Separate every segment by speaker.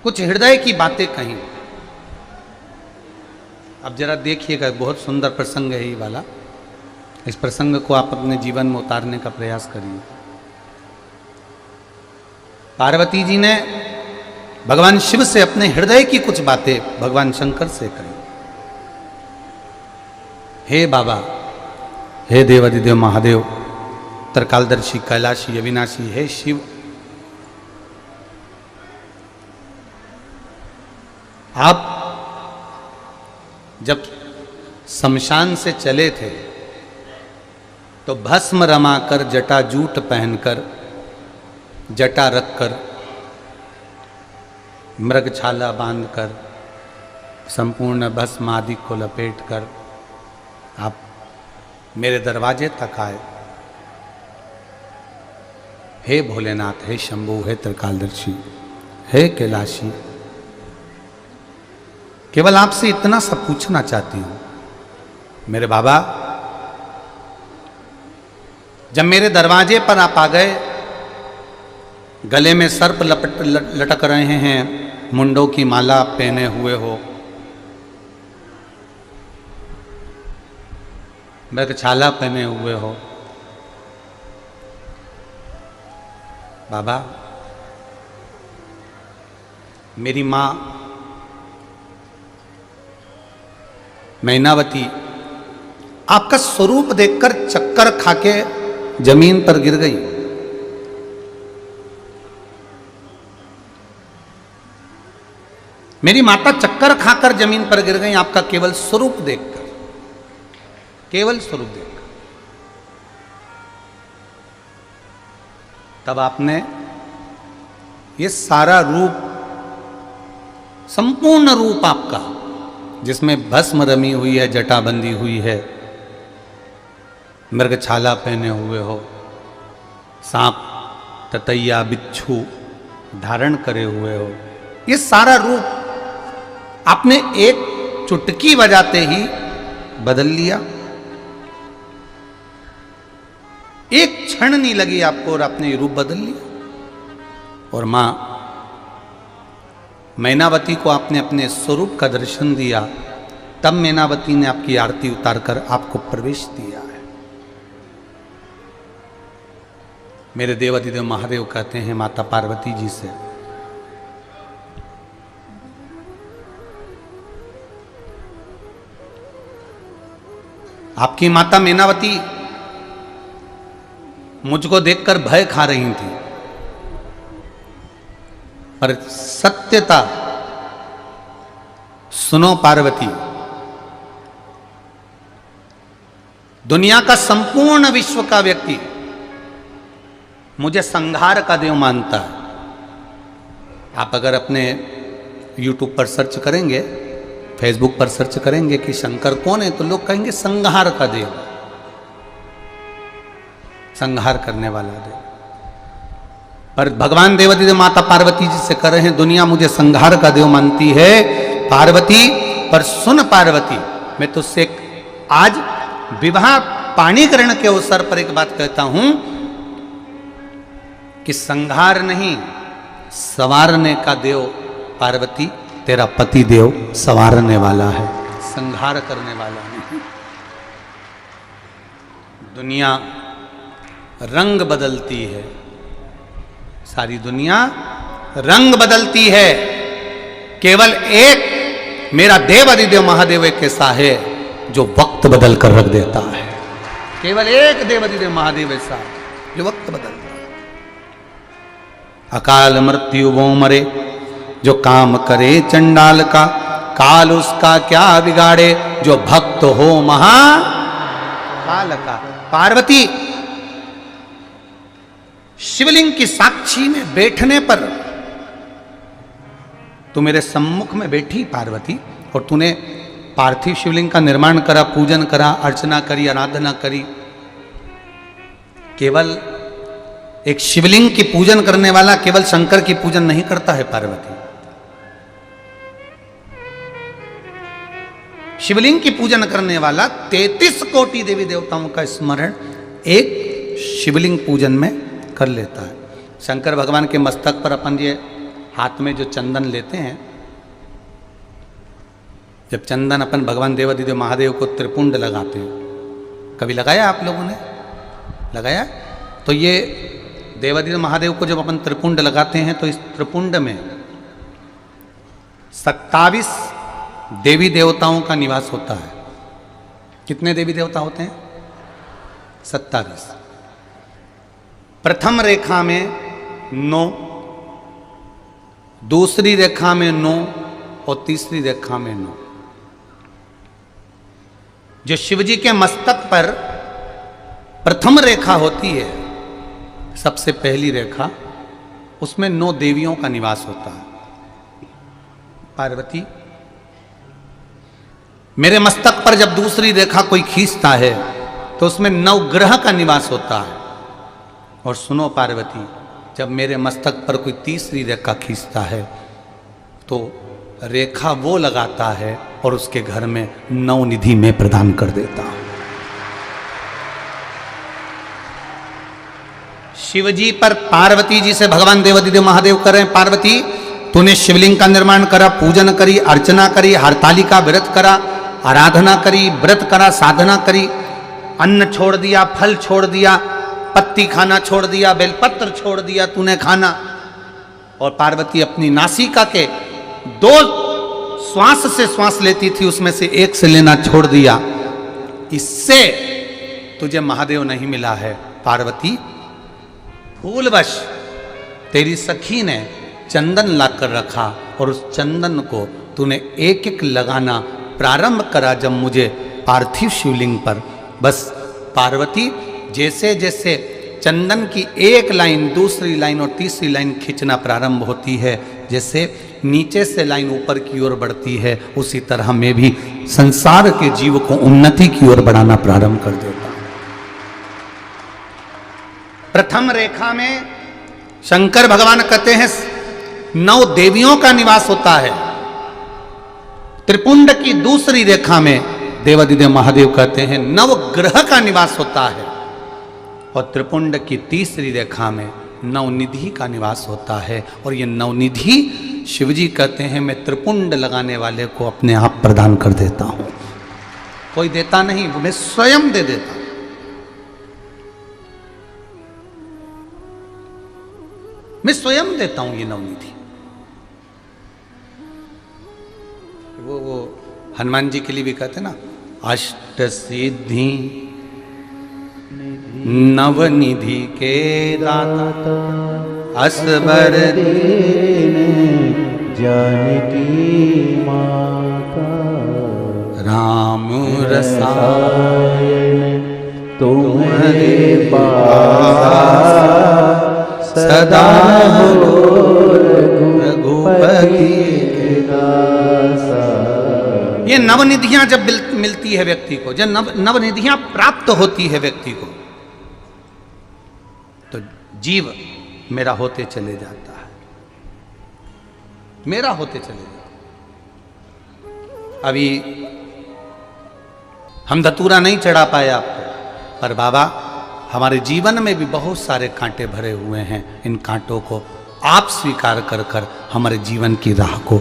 Speaker 1: कुछ हृदय की बातें कहीं। अब जरा देखिएगा, बहुत सुंदर प्रसंग है ये वाला। इस प्रसंग को आप अपने जीवन में उतारने का प्रयास करिए। पार्वती जी ने भगवान शिव से अपने हृदय की कुछ बातें भगवान शंकर से कही। हे बाबा, हे देवादिदेव महादेव, त्रिकालदर्शी, कैलाशी, अविनाशी, हे शिव, आप जब शमशान से चले थे तो भस्म रमाकर, जटाजूट पहनकर, जटा रखकर, मृगछाला बांधकर, संपूर्ण भस्म आदि को लपेटकर आप मेरे दरवाजे तक आए। हे भोलेनाथ, हे शंभु, हे त्रिकालदर्शी, हे कैलाशी, केवल आपसे इतना सा पूछना चाहती हूं। मेरे बाबा, जब मेरे दरवाजे पर आप आ गए, गले में सर्प लटक रहे हैं, मुंडों की माला पहने हुए हो, मृगछाला पहने हुए हो, बाबा, मेरी माँ मैनावती आपका स्वरूप देखकर चक्कर खाके जमीन पर गिर गई। मेरी माता चक्कर खाकर जमीन पर गिर गई आपका केवल स्वरूप देखकर, केवल स्वरूप देखकर। तब आपने ये सारा रूप, संपूर्ण रूप आपका, जिसमें भस्म रमी हुई है, जटा बंदी हुई है, मृगछाला पहने हुए हो, सांप, ततैया, बिच्छू धारण करे हुए हो, ये सारा रूप आपने एक चुटकी बजाते ही बदल लिया। एक क्षण नहीं लगी आपको और आपने ये रूप बदल लिया। और मां मैनावती को आपने अपने स्वरूप का दर्शन दिया, तब मैनावती ने आपकी आरती उतारकर आपको प्रवेश दिया है। मेरे देवादिदेव महादेव कहते हैं माता पार्वती जी से, आपकी माता मैनावती मुझको देखकर भय खा रही थी, पर सत्यता सुनो पार्वती, दुनिया का संपूर्ण विश्व का व्यक्ति मुझे संहार का देव मानता है। आप अगर अपने YouTube पर सर्च करेंगे, फेसबुक पर सर्च करेंगे कि शंकर कौन है, तो लोग कहेंगे संहार का देव, संहार करने वाला देव। पर भगवान देवादिदेव माता पार्वती जी से कह रहे हैं, दुनिया मुझे संहार का देव मानती है पार्वती, पर सुन पार्वती, मैं तुझसे आज विवाह पाणीकरण के अवसर पर एक बात कहता हूं कि संहार नहीं, संवारने का देव पार्वती, तेरा पति देव संवारने वाला है, संहार करने वाला नहीं। दुनिया रंग बदलती है, सारी दुनिया रंग बदलती है, केवल एक मेरा देवादिदेव महादेव एक ऐसा है जो वक्त बदल कर रख देता है। केवल एक देवादिदेव महादेव ऐसा है जो वक्त बदलता है। अकाल मृत्यु वो मरे जो काम करे चंडाल का, काल उसका क्या बिगाड़े जो भक्त हो महाकाल का। पार्वती, शिवलिंग की साक्षी में बैठने पर तू मेरे सम्मुख में बैठी पार्वती, और तूने पार्थिव शिवलिंग का निर्माण करा, पूजन करा, अर्चना करी, आराधना करी। केवल एक शिवलिंग की पूजन करने वाला केवल शंकर की पूजन नहीं करता है पार्वती। शिवलिंग की पूजन करने वाला 33 कोटि देवी देवताओं का स्मरण एक शिवलिंग पूजन में कर लेता है। शंकर भगवान के मस्तक पर अपन ये हाथ में जो चंदन लेते हैं, जब चंदन अपन भगवान देवादिदेव महादेव को त्रिपुंड लगाते हैं, कभी लगाया आप लोगों ने? लगाया? तो ये देवादिदेव महादेव को जब अपन त्रिपुंड लगाते हैं तो इस त्रिपुंड में 27 देवी देवताओं का निवास होता है। कितने देवी देवता होते हैं? 27। प्रथम रेखा में 9, दूसरी रेखा में 9 और तीसरी रेखा में 9। जो शिवजी के मस्तक पर प्रथम रेखा होती है, सबसे पहली रेखा, उसमें 9 देवियों का निवास होता है। पार्वती, मेरे मस्तक पर जब दूसरी रेखा कोई खींचता है तो उसमें 9 ग्रह का निवास होता है। और सुनो पार्वती, जब मेरे मस्तक पर कोई तीसरी रेखा खींचता है तो रेखा वो लगाता है और उसके घर में 9 निधि में प्रदान कर देता हूं। शिवजी पर पार्वती जी से भगवान देवादिदेव महादेव कर रहे हैं, पार्वती तूने शिवलिंग का निर्माण करा, पूजन करी, अर्चना करी, हरतालिका व्रत करा, आराधना करी, व्रत करा, साधना करी, अन्न छोड़ दिया, फल छोड़ दिया, पत्ती खाना छोड़ दिया, बेलपत्र छोड़ दिया तूने खाना। और पार्वती अपनी नासिका के 2 श्वास से श्वास लेती थी, उसमें से 1 से लेना छोड़ दिया। इससे तुझे महादेव नहीं मिला है पार्वती। भूलवश तेरी सखी ने चंदन लाकर रखा और उस चंदन को तूने एक एक लगाना प्रारंभ करा जब मुझे पार्थिव शिवलिंग पर। बस पार्वती, जैसे जैसे चंदन की एक लाइन, दूसरी लाइन और तीसरी लाइन खींचना प्रारंभ होती है, जैसे नीचे से लाइन ऊपर की ओर बढ़ती है, उसी तरह मैं भी संसार के जीव को उन्नति की ओर बढ़ाना प्रारंभ कर देता हूं। प्रथम रेखा में शंकर भगवान कहते हैं 9 देवियों का निवास होता है। त्रिपुंड की दूसरी रेखा में देवादिदेव महादेव कहते हैं 9 ग्रह का निवास होता है। और त्रिपुंड की तीसरी रेखा में 9 निधि का निवास होता है। और ये 9 निधि शिवजी कहते हैं मैं त्रिपुंड लगाने वाले को अपने आप प्रदान कर देता हूं। कोई देता नहीं, मैं स्वयं दे देता हूं। मैं स्वयं देता हूं ये 9 निधि। वो हनुमान जी के लिए भी कहते ना, अष्ट सिद्धि नवनिधि के दाता, असबर
Speaker 2: जानकी माता,
Speaker 1: राम रसायन
Speaker 2: तुम्हारे पास सदा हो रघुपति के दासा।
Speaker 1: ये नवनिधियां जब मिलती है व्यक्ति को, जब नवनिधियां प्राप्त होती है व्यक्ति को, तो जीव मेरा होते चले जाता है, मेरा होते चले जाता है। अभी हम धतूरा नहीं चढ़ा पाए आपको, पर बाबा हमारे जीवन में भी बहुत सारे कांटे भरे हुए हैं। इन कांटों को आप स्वीकार कर कर हमारे जीवन की राह को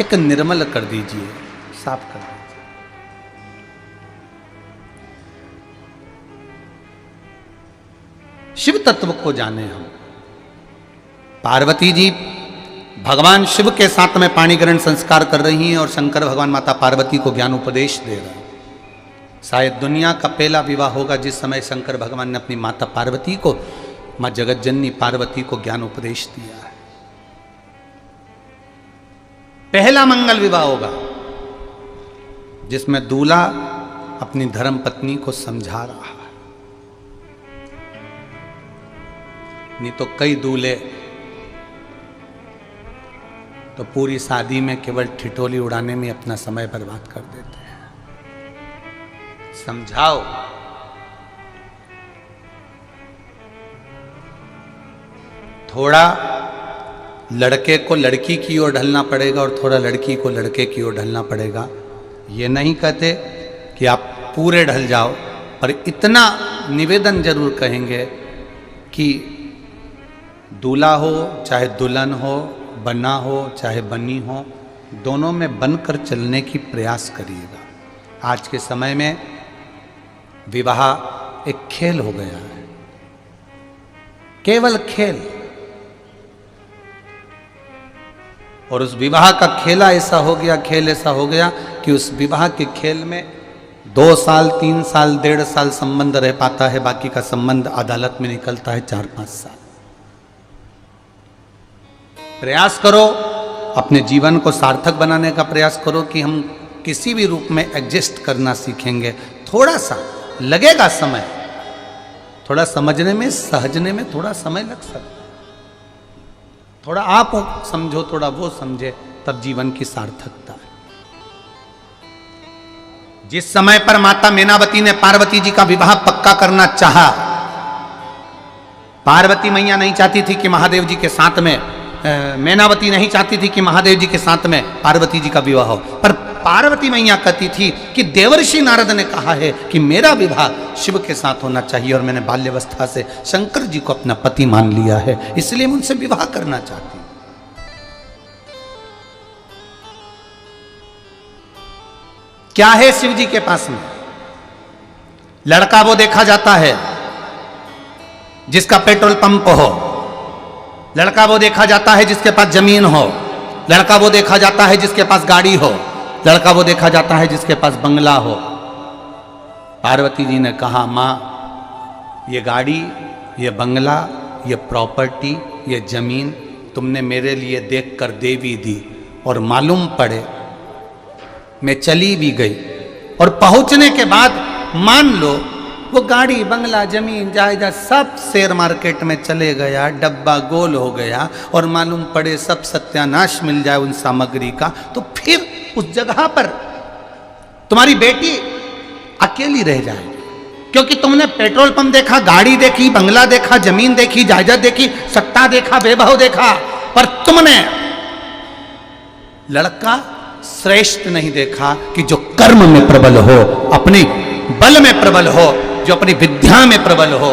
Speaker 1: एक निर्मल कर दीजिए, साफ कर दीजिए। शिव तत्व को जाने हम। पार्वती जी भगवान शिव के साथ में पाणी ग्रहण संस्कार कर रही हैं और शंकर भगवान माता पार्वती को ज्ञान उपदेश दे रहे हैं। शायद दुनिया का पहला विवाह होगा जिस समय शंकर भगवान ने अपनी माता पार्वती को, मां जगतजननी पार्वती को ज्ञान उपदेश दिया है। पहला मंगल विवाह होगा जिसमें दूल्हा अपनी धर्म पत्नी को समझा रहा है। नहीं तो कई दूल्हे तो पूरी शादी में केवल ठिठोली उड़ाने में अपना समय बर्बाद कर देते हैं। समझाओ, थोड़ा लड़के को लड़की की ओर ढलना पड़ेगा और थोड़ा लड़की को लड़के की ओर ढलना पड़ेगा। ये नहीं कहते कि आप पूरे ढल जाओ, पर इतना निवेदन जरूर कहेंगे कि दूल्हा हो चाहे दुल्हन हो, बना हो चाहे बनी हो, दोनों में बनकर चलने की प्रयास करिएगा। आज के समय में विवाह एक खेल हो गया है, केवल खेल। और उस विवाह का खेला ऐसा हो गया, खेल ऐसा हो गया कि उस विवाह के खेल में 2 साल 3 साल 1.5 साल संबंध रह पाता है, बाकी का संबंध अदालत में निकलता है 4-5 साल। प्रयास करो, अपने जीवन को सार्थक बनाने का प्रयास करो कि हम किसी भी रूप में एडजस्ट करना सीखेंगे। थोड़ा सा लगेगा समय, थोड़ा समझने में सहजने में थोड़ा समय लग सकता है। थोड़ा आप समझो, थोड़ा वो समझे, तब जीवन की सार्थकता है। जिस समय पर माता मैनावती ने पार्वती जी का विवाह पक्का करना चाहा, पार्वती मैया नहीं चाहती थी कि महादेव जी के साथ में, मैनावती नहीं चाहती थी कि महादेव जी के साथ में पार्वती जी का विवाह हो, पर पार्वती मैया कहती थी कि देवर्षि नारद ने कहा है कि मेरा विवाह शिव के साथ होना चाहिए और मैंने बाल्यवस्था से शंकर जी को अपना पति मान लिया है, इसलिए मैं उनसे विवाह करना चाहती हूं। क्या है शिव जी के पास में? लड़का वो देखा जाता है जिसका पेट्रोल पंप हो, लड़का वो देखा जाता है जिसके पास जमीन हो, लड़का वो देखा जाता है जिसके पास गाड़ी हो, लड़का वो देखा जाता है जिसके पास बंगला हो। पार्वती जी ने कहा, माँ ये गाड़ी, ये बंगला, ये प्रॉपर्टी, ये जमीन तुमने मेरे लिए देखकर दे भी दी, और मालूम पड़े मैं चली भी गई और पहुंचने के बाद मान लो वो गाड़ी बंगला जमीन जायदाद सब शेयर मार्केट में चले गया, डब्बा गोल हो गया, और मालूम पड़े सब सत्यानाश मिल जाए उन सामग्री का, तो फिर उस जगह पर तुम्हारी बेटी अकेली रह जाएगी। क्योंकि तुमने पेट्रोल पंप देखा, गाड़ी देखी, बंगला देखा, जमीन देखी, जायदाद देखी, सत्ता देखा, वैभव देखा, पर तुमने लड़का श्रेष्ठ नहीं देखा कि जो कर्म में प्रबल हो, अपने बल में प्रबल हो, जो अपनी विद्या में प्रबल हो,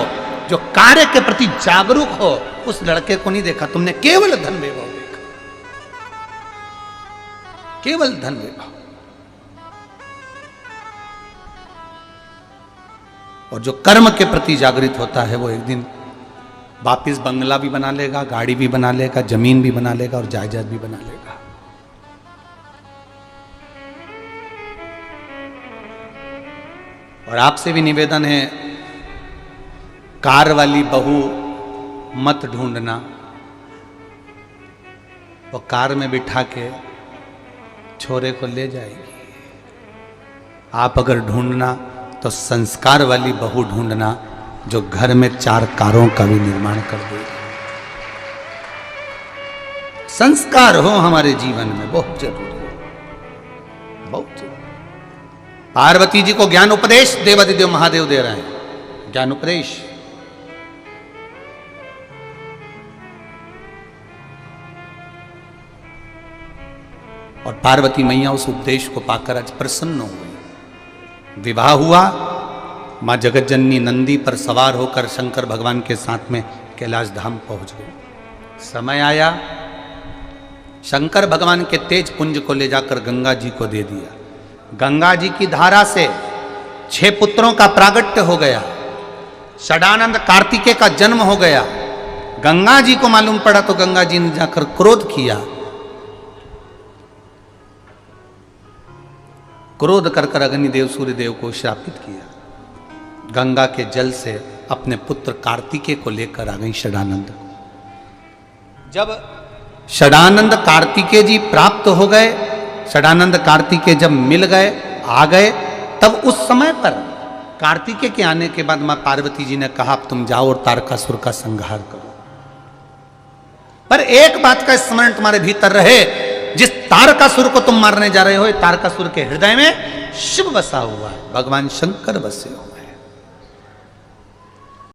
Speaker 1: जो कार्य के प्रति जागरूक हो, उस लड़के को नहीं देखा तुमने, केवल धन वैभव देखा, केवल धन वैभव। और जो कर्म के प्रति जागृत होता है वो एक दिन वापिस बंगला भी बना लेगा, गाड़ी भी बना लेगा, जमीन भी बना लेगा और जायदाद भी बना लेगा। और आपसे भी निवेदन है, कार वाली बहू मत ढूंढना, वो कार में बिठा के छोरे को ले जाएगी। आप अगर ढूंढना तो संस्कार वाली बहू ढूंढना जो घर में 4 कारों का भी निर्माण कर देगी। संस्कार हो हमारे जीवन में बहुत जरूरी है, बहुत जरूरी। पार्वती जी को ज्ञान उपदेश देवादिदेव महादेव दे रहे हैं, ज्ञान उपदेश। और पार्वती मैया उस उपदेश को पाकर आज प्रसन्न हो गई। विवाह हुआ, मां जगत जननी नंदी पर सवार होकर शंकर भगवान के साथ में कैलाश धाम पहुंच गई। समय आया, शंकर भगवान के तेज पुंज को ले जाकर गंगा जी को दे दिया। गंगा जी की धारा से 6 पुत्रों का प्रागट्य हो गया, षडानंद कार्तिकेय का जन्म हो गया। गंगा जी को मालूम पड़ा तो गंगा जी ने जाकर क्रोध किया, क्रोध कर अग्निदेव सूर्यदेव को श्रापित किया। गंगा के जल से अपने पुत्र कार्तिकेय को लेकर आ गई षडानंद। जब षडानंद कार्तिकेय जी प्राप्त हो गए, षडानंद कार्तिकेय जब मिल गए, आ गए, तब उस समय पर कार्तिकेय के आने के बाद मां पार्वती जी ने कहा अब तुम जाओ और तारकासुर का संहार करो। पर एक बात का स्मरण तुम्हारे भीतर रहे, जिस तारकासुर को तुम मारने जा रहे हो, तारकासुर के हृदय में शिव बसा हुआ है, भगवान शंकर बसे हो।